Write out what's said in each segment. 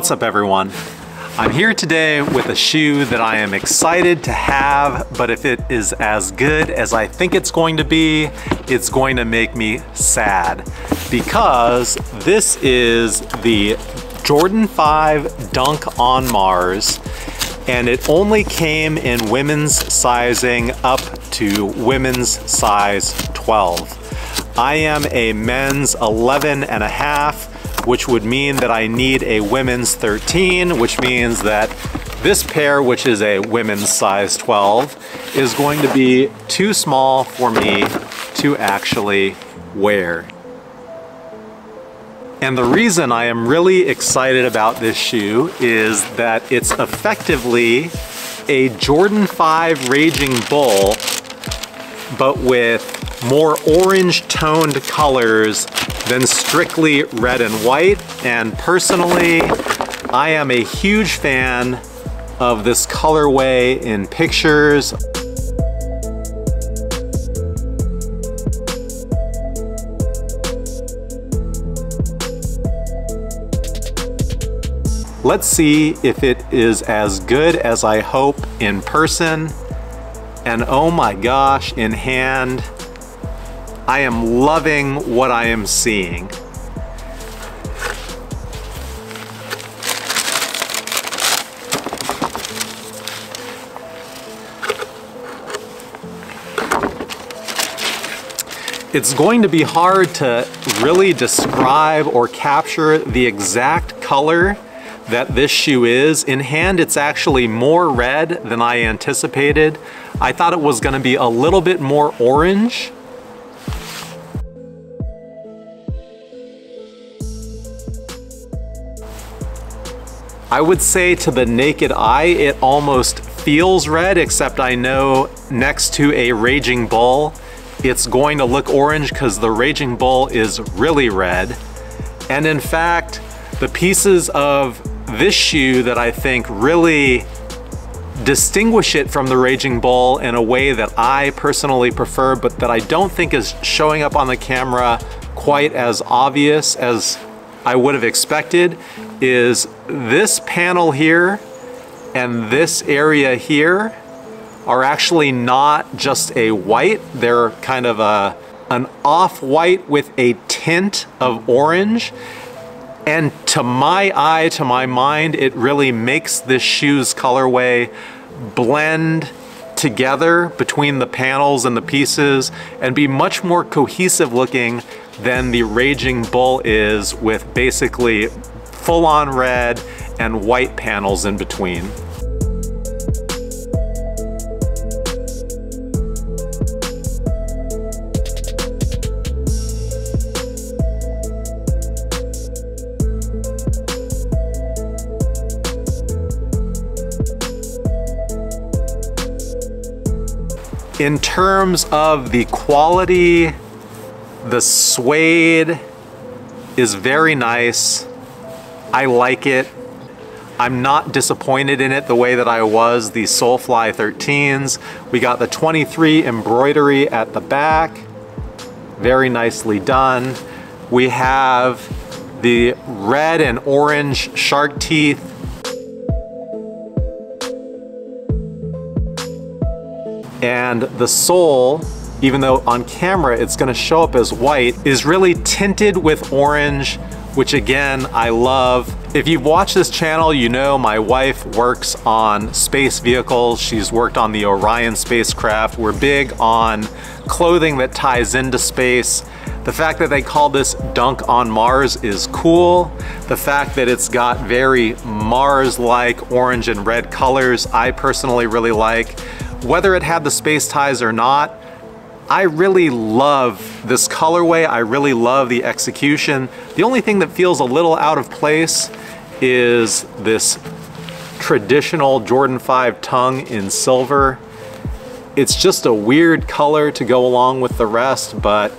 What's up everyone? I'm here today with a shoe that I am excited to have, but if it is as good as I think it's going to be, it's going to make me sad. Because this is the Jordan 5 Dunk on Mars, and it only came in women's sizing up to women's size 12. I am a men's 11 and a half, which would mean that I need a women's 13, which means that this pair, which is a women's size 12, is going to be too small for me to actually wear. And the reason I am really excited about this shoe is that it's effectively a Jordan 5 Raging Bull, but with more orange toned colors than strictly red and white. And personally, I am a huge fan of this colorway in pictures. Let's see if it is as good as I hope in person. And oh my gosh, in hand, I am loving what I am seeing. It's going to be hard to really describe or capture the exact color that this shoe is. In hand, it's actually more red than I anticipated. I thought it was gonna be a little bit more orange. I would say to the naked eye, it almost feels red, except I know next to a Raging Bull, it's going to look orange because the Raging Bull is really red. And in fact, the pieces of this shoe that I think really distinguish it from the Raging Bull in a way that I personally prefer, but that I don't think is showing up on the camera quite as obvious as I would have expected, is this panel here and this area here are actually not just a white, they're kind of an off-white with a tint of orange. And to my eye, to my mind, it really makes this shoe's colorway blend together between the panels and the pieces and be much more cohesive looking than the Raging Bull is, with basically full-on red and white panels in between. In terms of the quality, the suede is very nice. I like it. I'm not disappointed in it the way that I was the Soulfly 13s. We got the 23 embroidery at the back. Very nicely done. We have the red and orange shark teeth. And the sole, even though on camera it's gonna show up as white, is really tinted with orange, which again, I love. If you've watched this channel, you know my wife works on space vehicles. She's worked on the Orion spacecraft. We're big on clothing that ties into space. The fact that they call this Dunk on Mars is cool. The fact that it's got very Mars-like orange and red colors, I personally really like. Whether it had the space ties or not, I really love this colorway. I really love the execution. The only thing that feels a little out of place is this traditional Jordan 5 tongue in silver. It's just a weird color to go along with the rest, but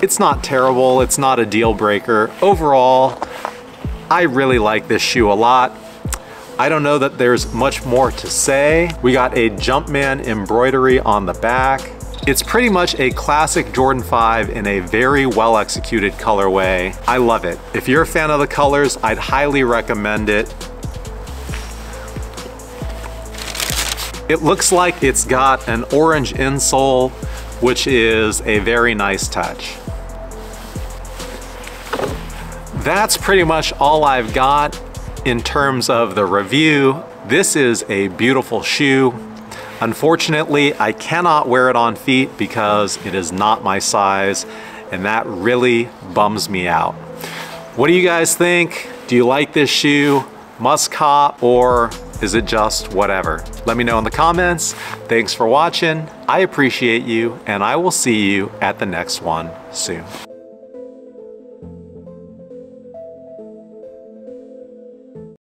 it's not terrible. It's not a deal breaker. Overall, I really like this shoe a lot. I don't know that there's much more to say. We got a Jumpman embroidery on the back. It's pretty much a classic Jordan 5 in a very well executed colorway. I love it. If you're a fan of the colors, I'd highly recommend it. It looks like it's got an orange insole, which is a very nice touch. That's pretty much all I've got in terms of the review. This is a beautiful shoe. Unfortunately, I cannot wear it on feet because it is not my size, and that really bums me out. What do you guys think? Do you like this shoe? Must cop, or is it just whatever? Let me know in the comments. Thanks for watching. I appreciate you, and I will see you at the next one soon.